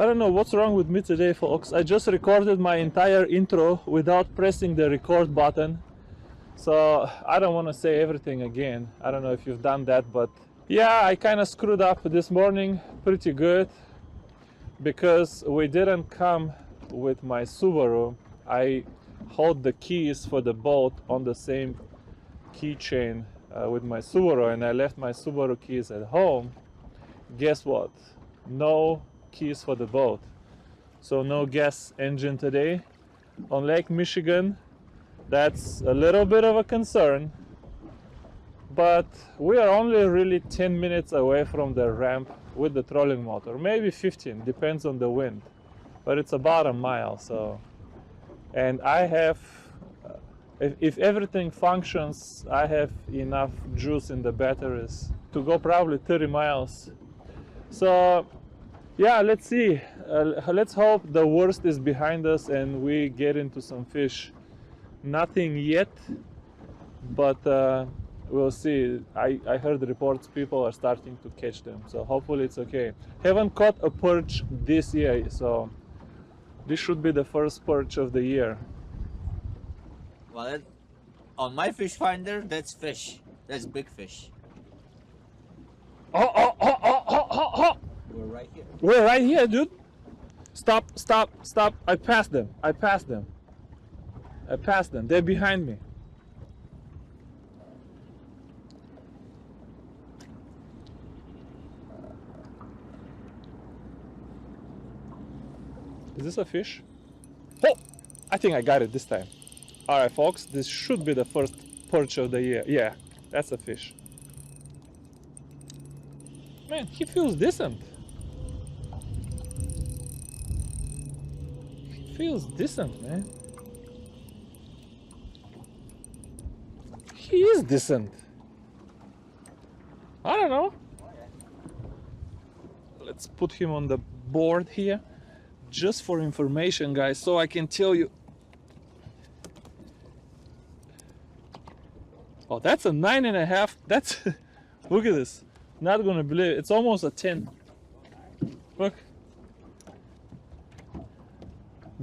I don't know what's wrong with me today, folks. I just recorded my entire intro without pressing the record button. So I don't want to say everything again. I don't know if you've done that, but yeah, I kind of screwed up this morning pretty good because we didn't come with my Subaru. I hold the keys for the boat on the same keychain with my Subaru, and I left my Subaru keys at home. Guess what? No keys for the boat. So no gas engine today on Lake Michigan. That's a little bit of a concern, but we are only really 10 minutes away from the ramp with the trolling motor, maybe 15, depends on the wind, but it's about a mile. So, and I have if everything functions, I have enough juice in the batteries to go probably 30 miles. So yeah, let's see. Let's hope the worst is behind us and we get into some fish. Nothing yet, but we'll see. I heard reports people are starting to catch them, so hopefully it's okay. Haven't caught a perch this year, so this should be the first perch of the year. Well, on my fish finder, that's fish. That's big fish. Oh! We're right here. We're right here, dude. Stop. I passed them. They're behind me. Is this a fish? Oh! I think I got it this time. Alright, folks, this should be the first perch of the year. Yeah, that's a fish. Man, he feels decent. He feels decent, man. He is decent. I don't know. Let's put him on the board here just for information, guys, so I can tell you. Oh, that's a 9.5. That's look at this. Not gonna believe it. It's almost a 10. Look.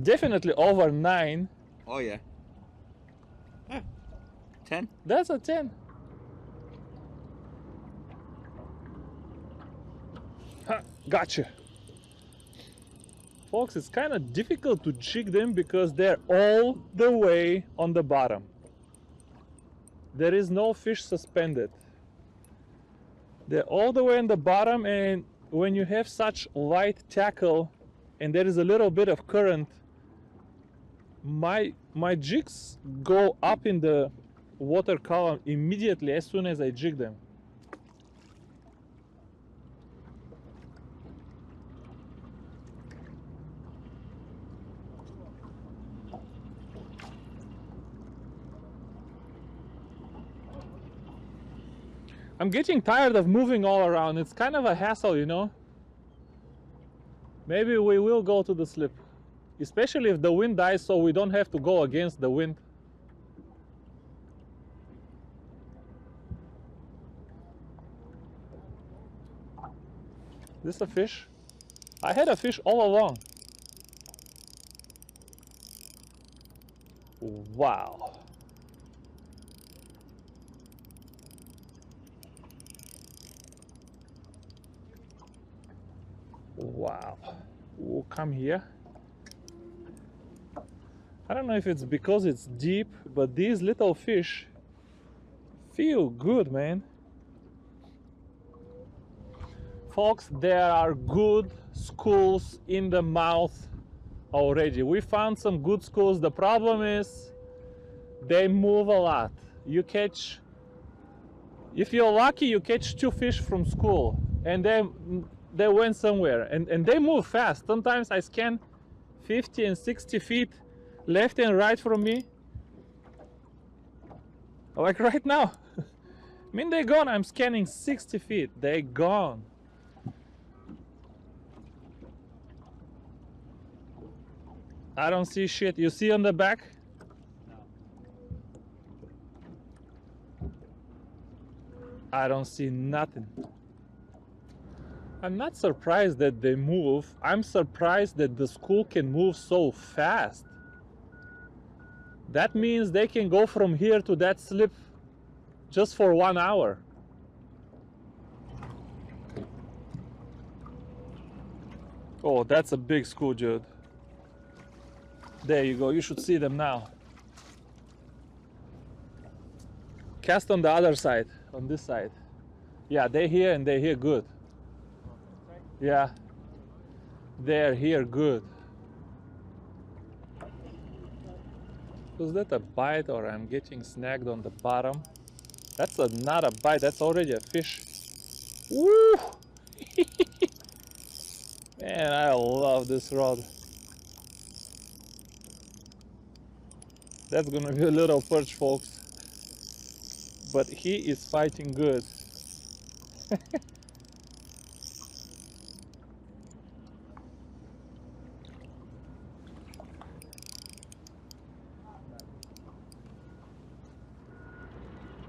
Definitely over 9. Oh yeah. 10. That's a 10. Ha, gotcha. Folks, it's kind of difficult to jig them because they're all the way on the bottom. There is no fish suspended. They're all the way on the bottom, and when you have such light tackle and there is a little bit of current, my jigs go up in the water column immediately as soon as I jig them. I'm getting tired of moving all around. It's kind of a hassle, you know. Maybe we will go to the slip, especially if the wind dies, so we don't have to go against the wind. Is this a fish? I had a fish all along. Wow. Wow. We'll come here. I don't know if it's because it's deep, but these little fish feel good, man. Folks, there are good schools in the mouth already. We found some good schools. The problem is they move a lot. You catch, if you're lucky, you catch 2 fish from school, and they went somewhere, and they move fast. Sometimes I scan 50 and 60 feet left and right from me, like right now. I mean, they're gone. I'm scanning 60 feet. They're gone. I don't see shit. You see on the back? No. I don't see nothing. I'm not surprised that they move. I'm surprised that the school can move so fast. That means they can go from here to that slip just for 1 hour. Oh, that's a big school, Jude. There you go. You should see them now. Cast on the other side, on this side. Yeah, they're here and they're here good. Yeah, they're here good. Was that a bite or I'm getting snagged on the bottom? That's not a bite, that's already a fish. Woo! Man, I love this rod. That's gonna be a little perch, folks. But he is fighting good.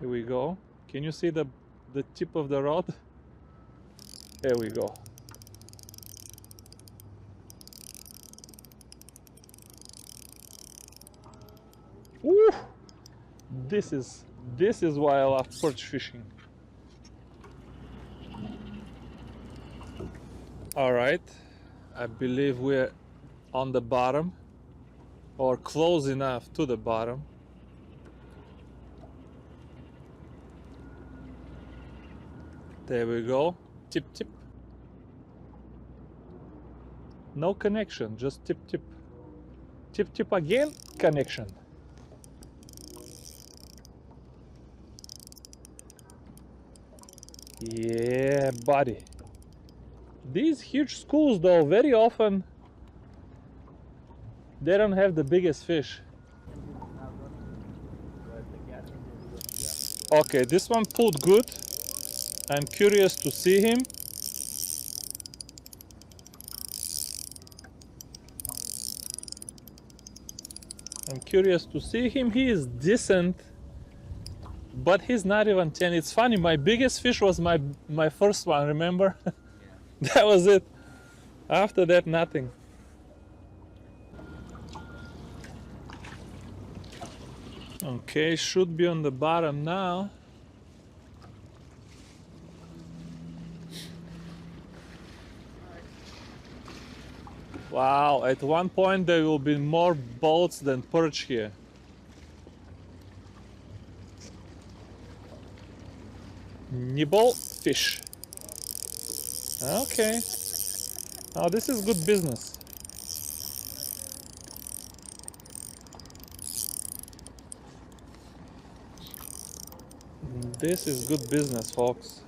Here we go. Can you see the tip of the rod? There we go. Woo! This is why I love perch fishing. All right, I believe we're on the bottom or close enough to the bottom. There we go. Tip tip. No connection, just tip tip. Tip tip again, connection. Yeah, buddy. These huge schools though, very often they don't have the biggest fish. Okay, this one pulled good. I'm curious to see him. He is decent, but he's not even 10. It's funny, my biggest fish was my first one, remember? Yeah. That was it. After that, nothing. Okay, should be on the bottom now. Wow, at one point there will be more boats than perch here. Nibble fish. Okay. Oh, this is good business. This is good business, folks.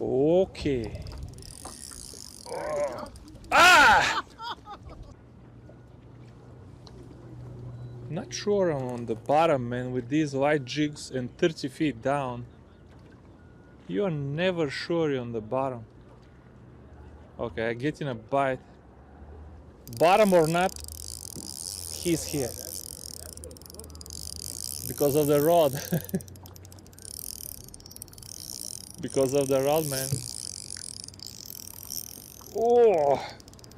Okay. Ah! Not sure I'm on the bottom, man, with these white jigs and 30 feet down. You are never sure you're on the bottom. Okay, I'm getting a bite. Bottom or not, he's here. Because of the rod. Because of the rod, man. Oh,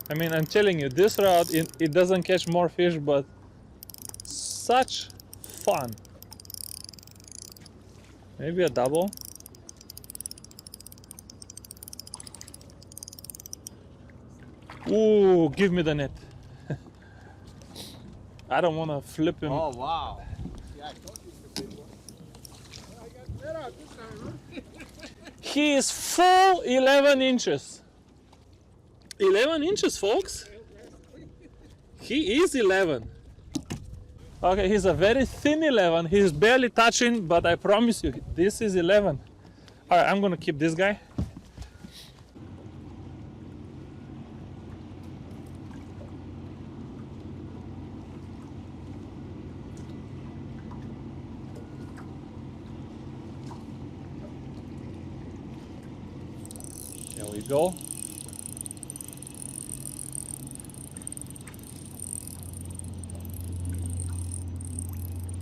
I mean, I'm telling you, this rod, it doesn't catch more fish, but such fun. Maybe a double. Ooh, give me the net. I don't want to flip him. Oh, wow. Yeah, I told you it's a big one. I got better out this time, huh? He is full 11 inches. 11 inches, folks. He is 11. Okay, he's a very thin 11. He's barely touching, but I promise you, this is 11. All right, I'm gonna keep this guy. There we go.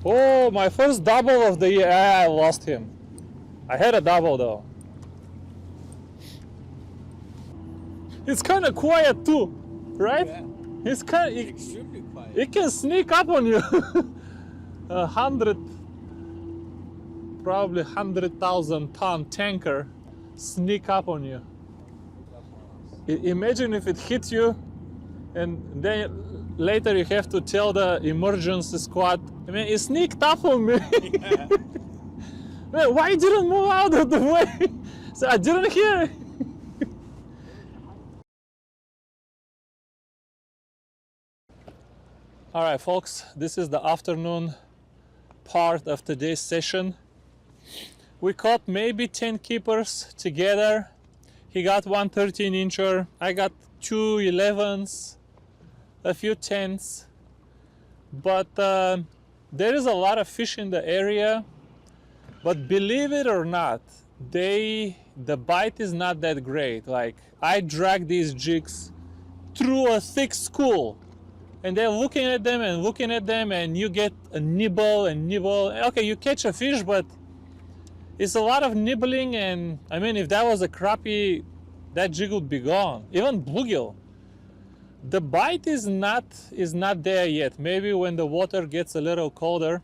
Oh! my first double of the year. I lost him. I had a double though. It's kind of quiet too, right? Yeah. It's kind of, Extremely quiet. it can sneak up on you. 100, probably 100,000 ton tanker sneak up on you. Imagine if it hits you and then later you have to tell the emergency squad, I mean, it sneaked up on me. Yeah. Man, why didn't move out of the way? So I didn't hear it. All right, folks, this is the afternoon part of today's session. We caught maybe 10 keepers together. He got one 13-incher, I got two 11s, a few 10s. But there is a lot of fish in the area. But believe it or not, the bite is not that great. Like, I drag these jigs through a thick school. And they're looking at them and looking at them, and you get a nibble and nibble. Okay, you catch a fish, but it's a lot of nibbling. And I mean, if that was a crappie, that jig would be gone. Even bluegill. The bite is not there yet. Maybe when the water gets a little colder.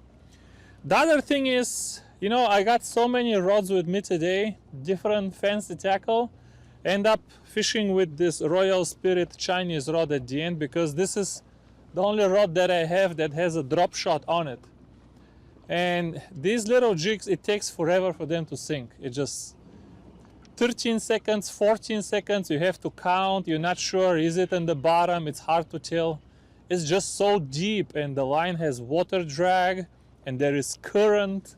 The other thing is, you know, I got so many rods with me today, different fancy tackle. End up fishing with this Royal Spirit Chinese rod at the end, because this is the only rod that I have that has a drop shot on it. And these little jigs, it takes forever for them to sink. It just 13 seconds, 14 seconds, you have to count. You're not sure, is it in the bottom? It's hard to tell. It's just so deep, and the line has water drag and there is current.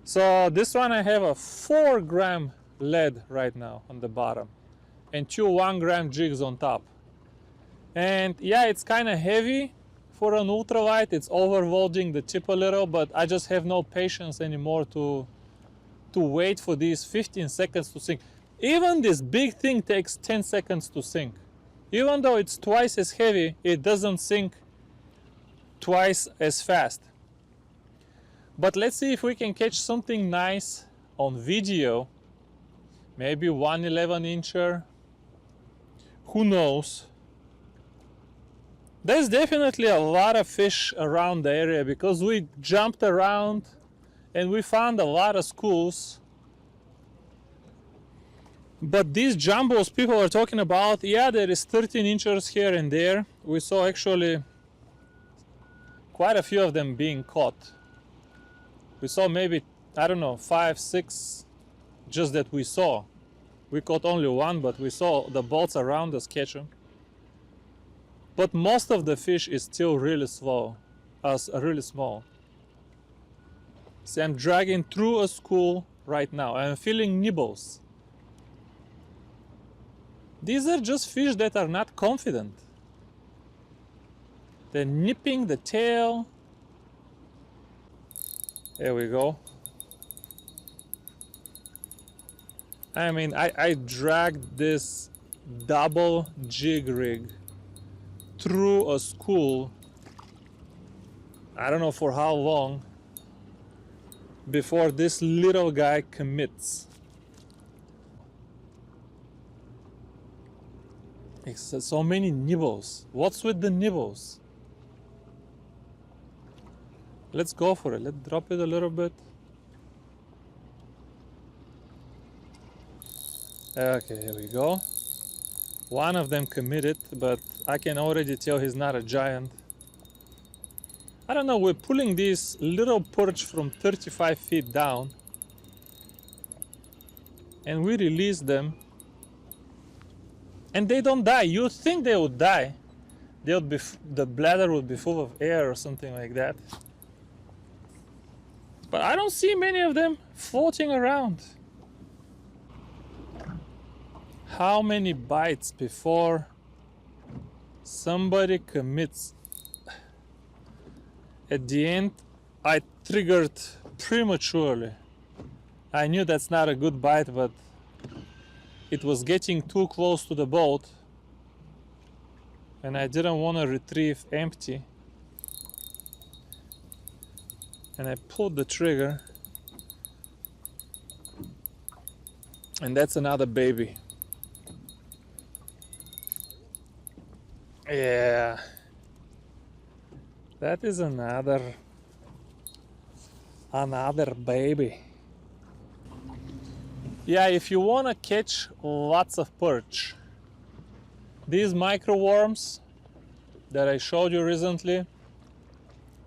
So this one, I have a 4-gram lead right now on the bottom and two 1-gram jigs on top. And yeah, it's kind of heavy for an ultralight. It's overloading the tip a little, but I just have no patience anymore to wait for these 15 seconds to sink. Even this big thing takes 10 seconds to sink. Even though it's twice as heavy, it doesn't sink twice as fast. But let's see if we can catch something nice on video. Maybe 111-incher. Who knows? There's definitely a lot of fish around the area because we jumped around and we found a lot of schools. But these jumbos people are talking about, yeah, there is 13 inchers here and there. We saw actually quite a few of them being caught. We saw maybe, I don't know, 5, 6, just that we saw. We caught only one, but we saw the boats around us catch them. But most of the fish is still really slow, really small. See, I'm dragging through a school right now. I'm feeling nibbles. These are just fish that are not confident. They're nipping the tail. There we go. I mean, I dragged this double jig rig through a school, I don't know for how long, before this little guy commits. It's so many nibbles. What's with the nibbles? Let's go for it. Let's drop it a little bit. Okay, here we go. One of them committed, but I can already tell he's not a giant. I don't know, we're pulling these little perch from 35 feet down and we release them and they don't die. You'd think they would die. They would be, the bladder would be full of air or something like that. But I don't see many of them floating around. How many bites before somebody commits? At the end, I triggered prematurely. I knew that's not a good bite, but it was getting too close to the boat and I didn't want to retrieve empty. and I pulled the trigger, and that's another baby. Yeah, that is another baby. Yeah, if you want to catch lots of perch, these micro worms that I showed you recently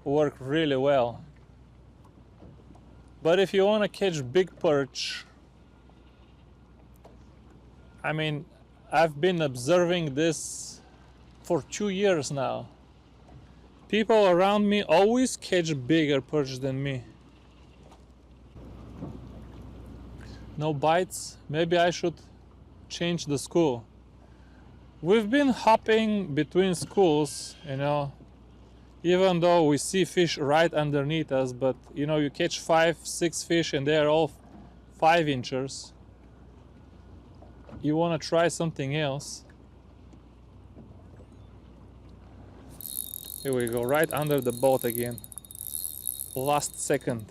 work really well. But if you want to catch big perch, I mean, I've been observing this for 2 years now. People around me always catch bigger perch than me. No bites? Maybe I should change the school. We've been hopping between schools, you know, even though we see fish right underneath us, but you know, you catch 5-6 fish and they're all 5 inchers. You want to try something else. Here we go, right under the boat again. Last second.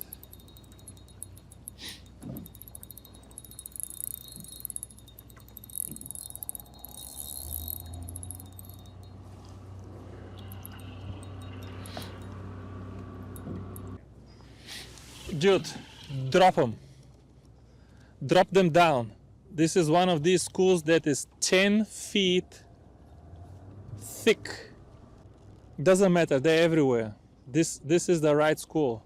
Dude, drop them. Drop them down. This is one of these schools that is 10 feet thick. Doesn't matter, they're everywhere. This is the right school.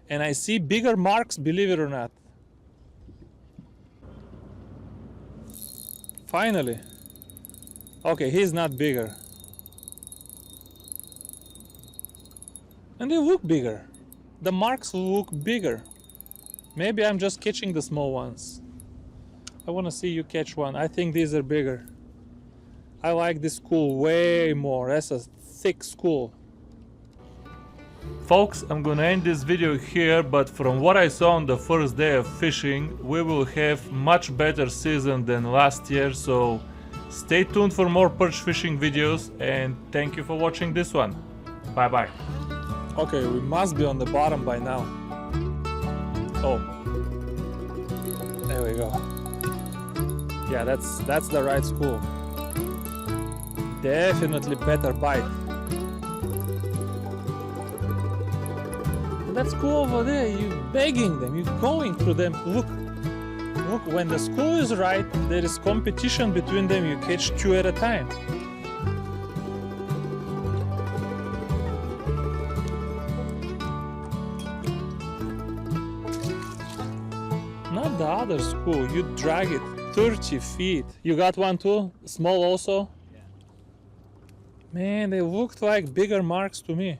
And I see bigger marks, believe it or not. Finally. Okay, he's not bigger. And they look bigger. The marks look bigger. Maybe I'm just catching the small ones. I want to see you catch one. I think these are bigger. I like this school way more. That's a thick school. Folks, I'm gonna end this video here, but from what I saw on the first day of fishing, we will have much better season than last year, so stay tuned for more perch fishing videos, and thank you for watching this one. Bye bye. Okay, we must be on the bottom by now. Oh, there we go. Yeah, that's the right school. Definitely better bite. That school over there, you're begging them, you're going through them. Look, when the school is right, there is competition between them, you catch 2 at a time. Not the other school, you drag it 30 feet. You got one too? Small also? Yeah. Man, they looked like bigger marks to me.